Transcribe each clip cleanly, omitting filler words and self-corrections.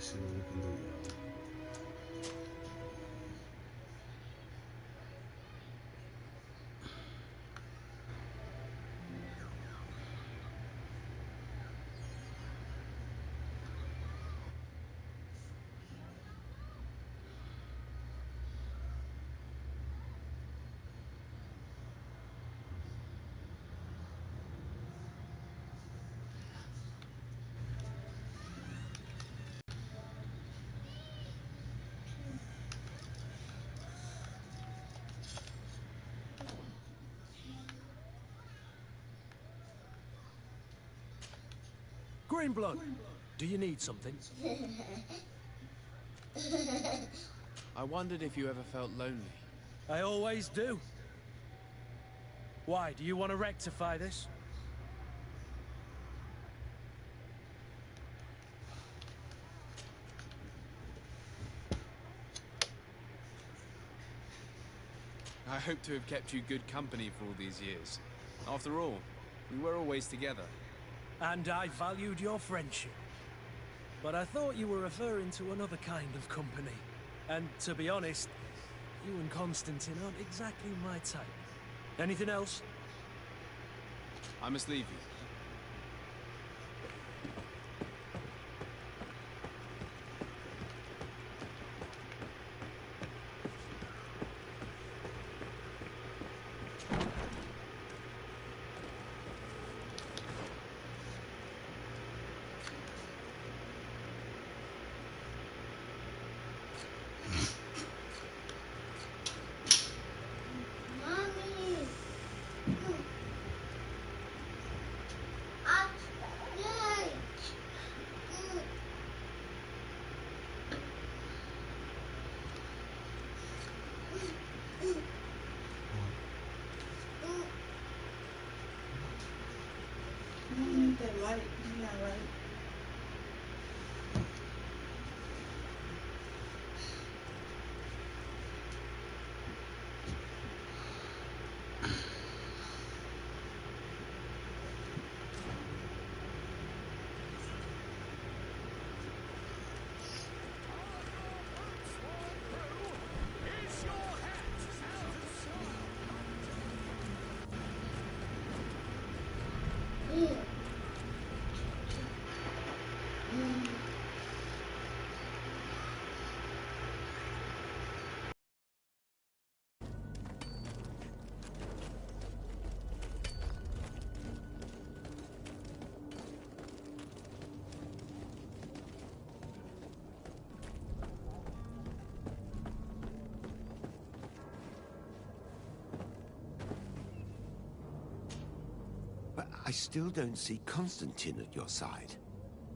Let's see what we can do. Greenblood, do you need something? I wondered if you ever felt lonely. I always do. Why, do you want to rectify this? I hope to have kept you good company for all these years. After all, we were always together. And I valued your friendship. But I thought you were referring to another kind of company. And to be honest, you and Constantine aren't exactly my type. Anything else? I must leave you. That light, yeah, right. But I still don't see Constantine at your side.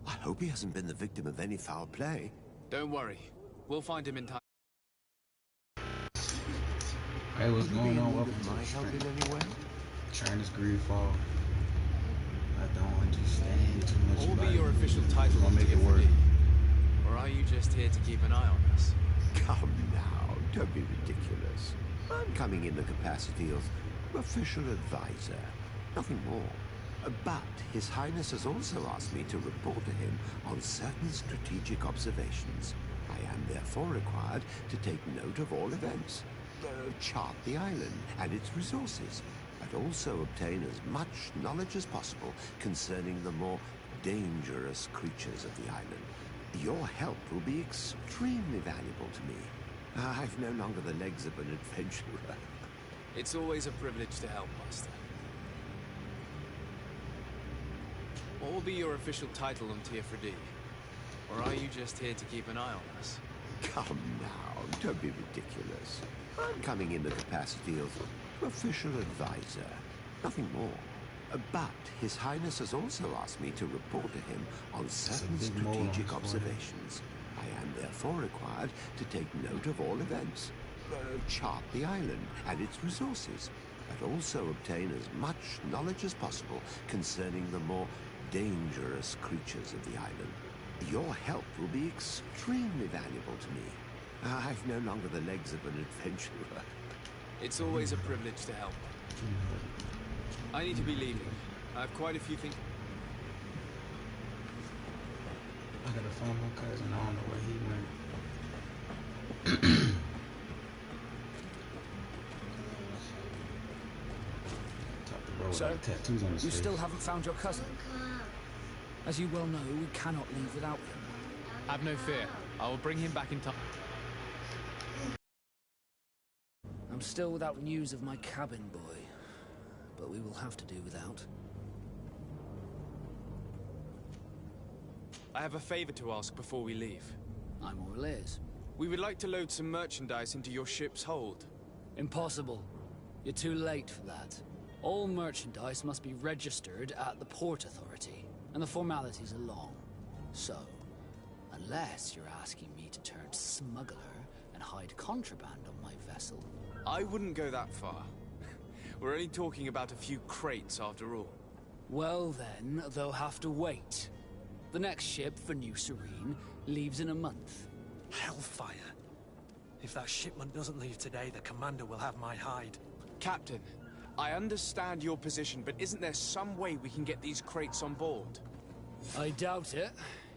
I hope he hasn't been the victim of any foul play. Don't worry. We'll find him in time. Hey, what's going on? Welcome to my help in any way? China's GreedFall. I don't understand too much What will about be your it. official title I'll on make it work. TFD? Or are you just here to keep an eye on us? Come now, don't be ridiculous. I'm coming in the capacity of official advisor, nothing more. But His Highness has also asked me to report to him on certain strategic observations. I am therefore required to take note of all events, chart the island and its resources, but also obtain as much knowledge as possible concerning the more dangerous creatures of the island. Your help will be extremely valuable to me. I've no longer the legs of an adventurer. It's always a privilege to help, Master. What will be your official title on TFD? Or are you just here to keep an eye on us? Come now, don't be ridiculous. I'm coming in the capacity of official advisor, nothing more. But His Highness has also asked me to report to him on certain strategic observations. I am therefore required to take note of all events, chart the island and its resources, but also obtain as much knowledge as possible concerning the more dangerous creatures of the island. Your help will be extremely valuable to me. I've no longer the legs of an adventurer. It's always a privilege to help. I need to be leaving. I have quite a few things. I gotta find my cousin. I don't know where he went. Top the road, So, like tattoos on his you face. still haven't found your cousin? As you well know, we cannot leave without him. Have no fear. I will bring him back in time. I'm still without news of my cabin boy, but we will have to do without. I have a favor to ask before we leave. I'm all ears. We would like to load some merchandise into your ship's hold. Impossible. You're too late for that. All merchandise must be registered at the Port Authority, and the formalities are long. So, unless you're asking me to turn smuggler and hide contraband on my vessel. I wouldn't go that far. We're only talking about a few crates after all. Well then, they'll have to wait. The next ship for New Serene leaves in a month. Hellfire. If that shipment doesn't leave today, the commander will have my hide. Captain, I understand your position, but isn't there some way we can get these crates on board? I doubt it.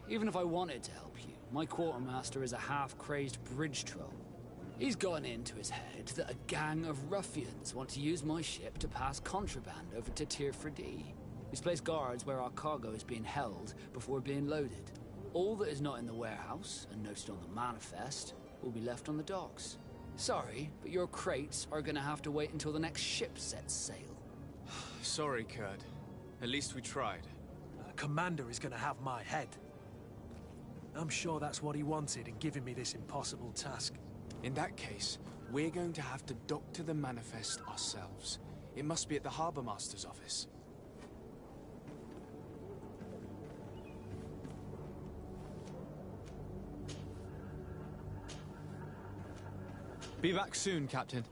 Even if I wanted to help you, my quartermaster is a half-crazed bridge troll. He's gotten into his head that a gang of ruffians want to use my ship to pass contraband over to Tier 4D. He's placed guards where our cargo is being held before being loaded. All that is not in the warehouse, and noted on the manifest, will be left on the docks. Sorry, but your crates are gonna have to wait until the next ship sets sail. Sorry, Kurd. At least we tried. The commander is gonna have my head. I'm sure that's what he wanted in giving me this impossible task. In that case, we're going to have to doctor the manifest ourselves. It must be at the Harbour Master's office. Be back soon, Captain.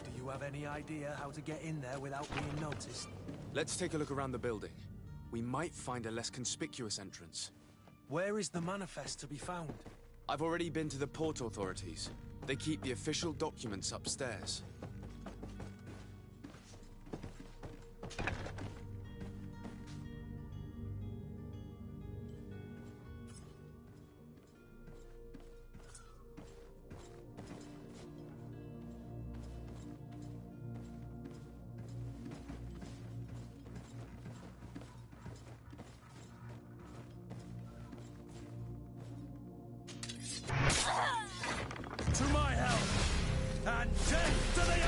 Do you have any idea how to get in there without being noticed? Let's take a look around the building. We might find a less conspicuous entrance. Where is the manifest to be found? I've already been to the port authorities. They keep the official documents upstairs. To my help! And death to the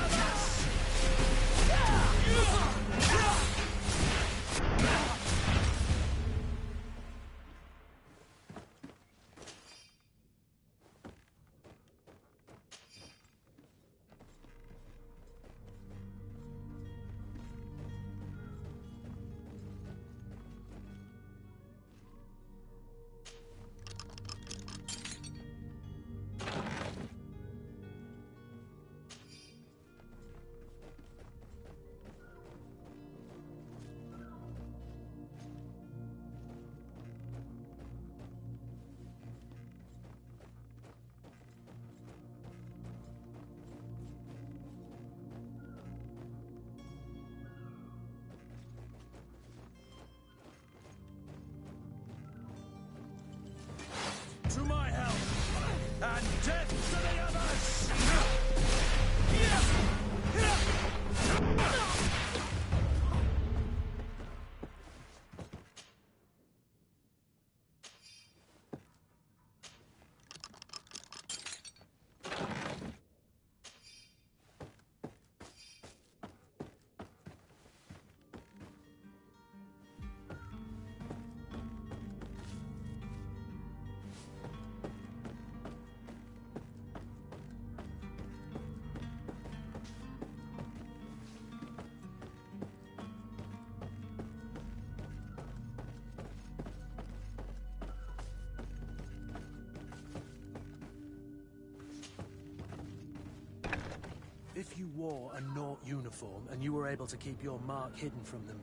you wore a Naut uniform and you were able to keep your mark hidden from them,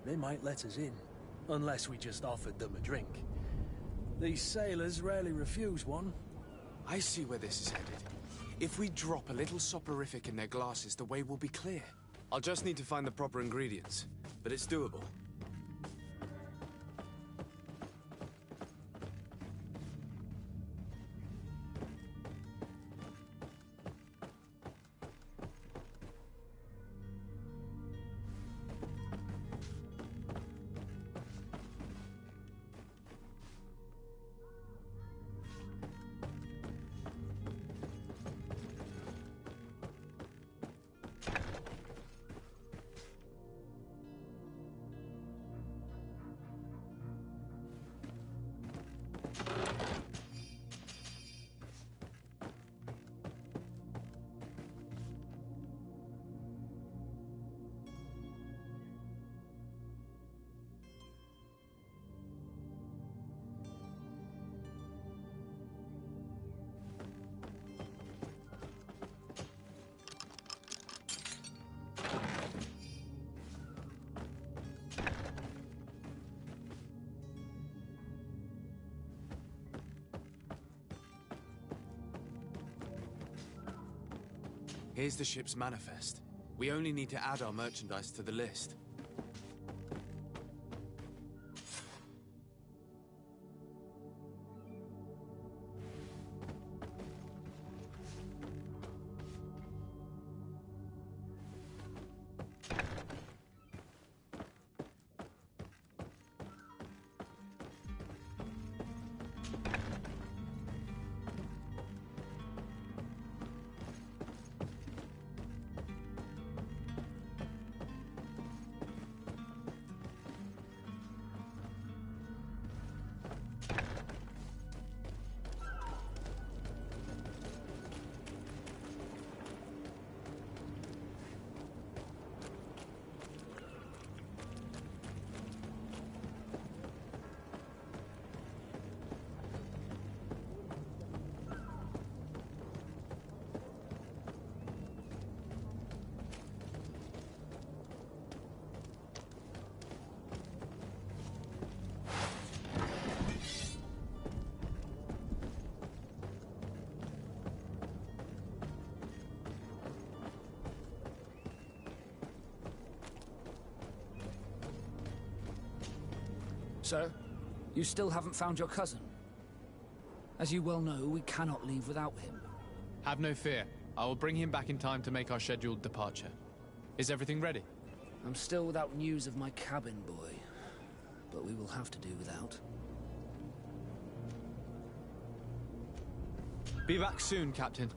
they might let us in. Unless we just offered them a drink. These sailors rarely refuse one. I see where this is headed. If we drop a little soporific in their glasses, the way will be clear. I'll just need to find the proper ingredients, but it's doable. Here's the ship's manifest. We only need to add our merchandise to the list. Sir, you still haven't found your cousin. As you well know, we cannot leave without him. Have no fear. I will bring him back in time to make our scheduled departure. Is everything ready? I'm still without news of my cabin boy, but we will have to do without. Be back soon, Captain.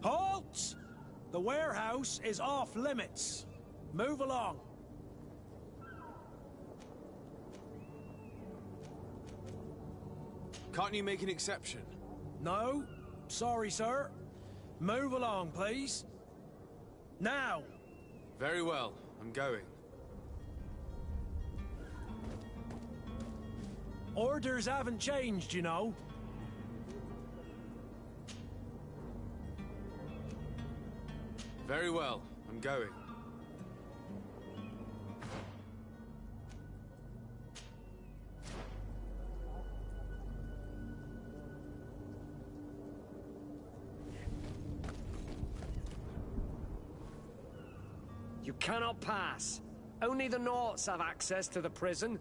Halt! The warehouse is off limits. Move along. Can't you make an exception? No, sorry, sir. Move along, please. Now! Very well, I'm going. Orders haven't changed, you know. Very well, I'm going. You cannot pass. Only the Nauts have access to the prison.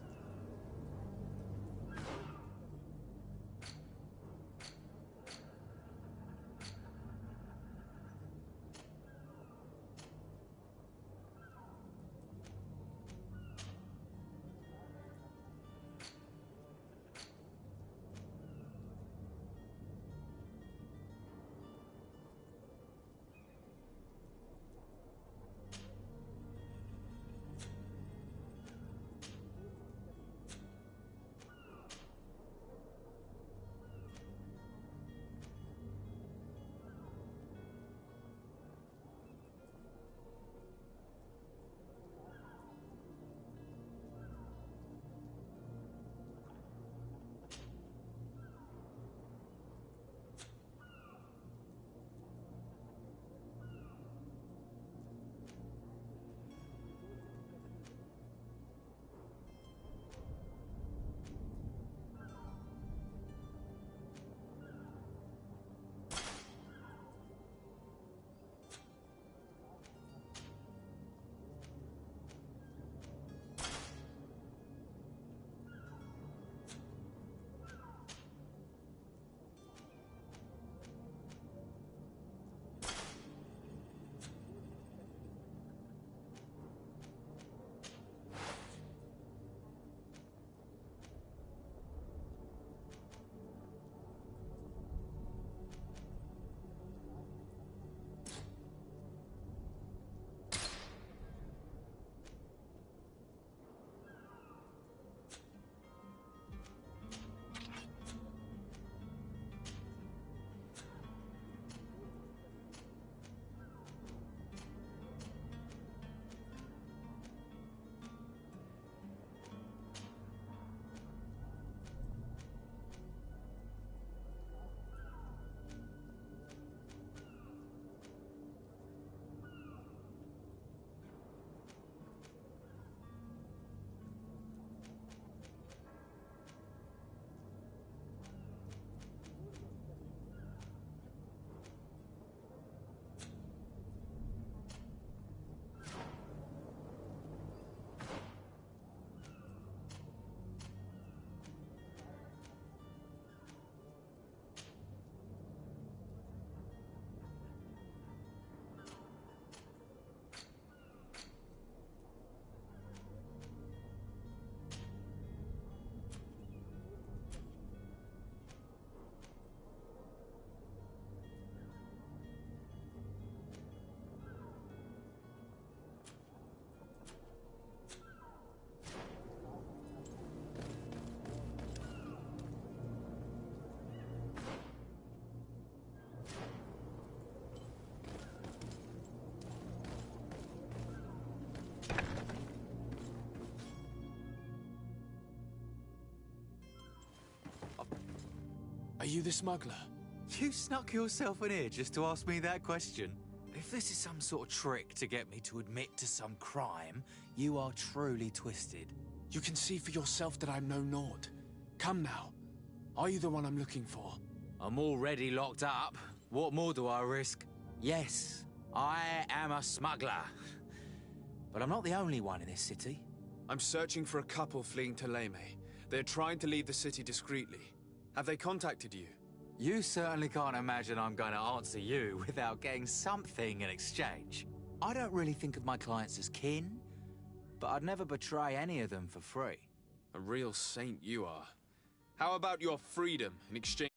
you the smuggler? You snuck yourself in here just to ask me that question? If this is some sort of trick to get me to admit to some crime, you are truly twisted. You can see for yourself that I'm no Nord. Come now. Are you the one I'm looking for? I'm already locked up. What more do I risk? Yes, I am a smuggler. But I'm not the only one in this city. I'm searching for a couple fleeing to Leme. They're trying to leave the city discreetly. Have they contacted you? You certainly can't imagine I'm going to answer you without getting something in exchange. I don't really think of my clients as kin, but I'd never betray any of them for free. A real saint you are. How about your freedom in exchange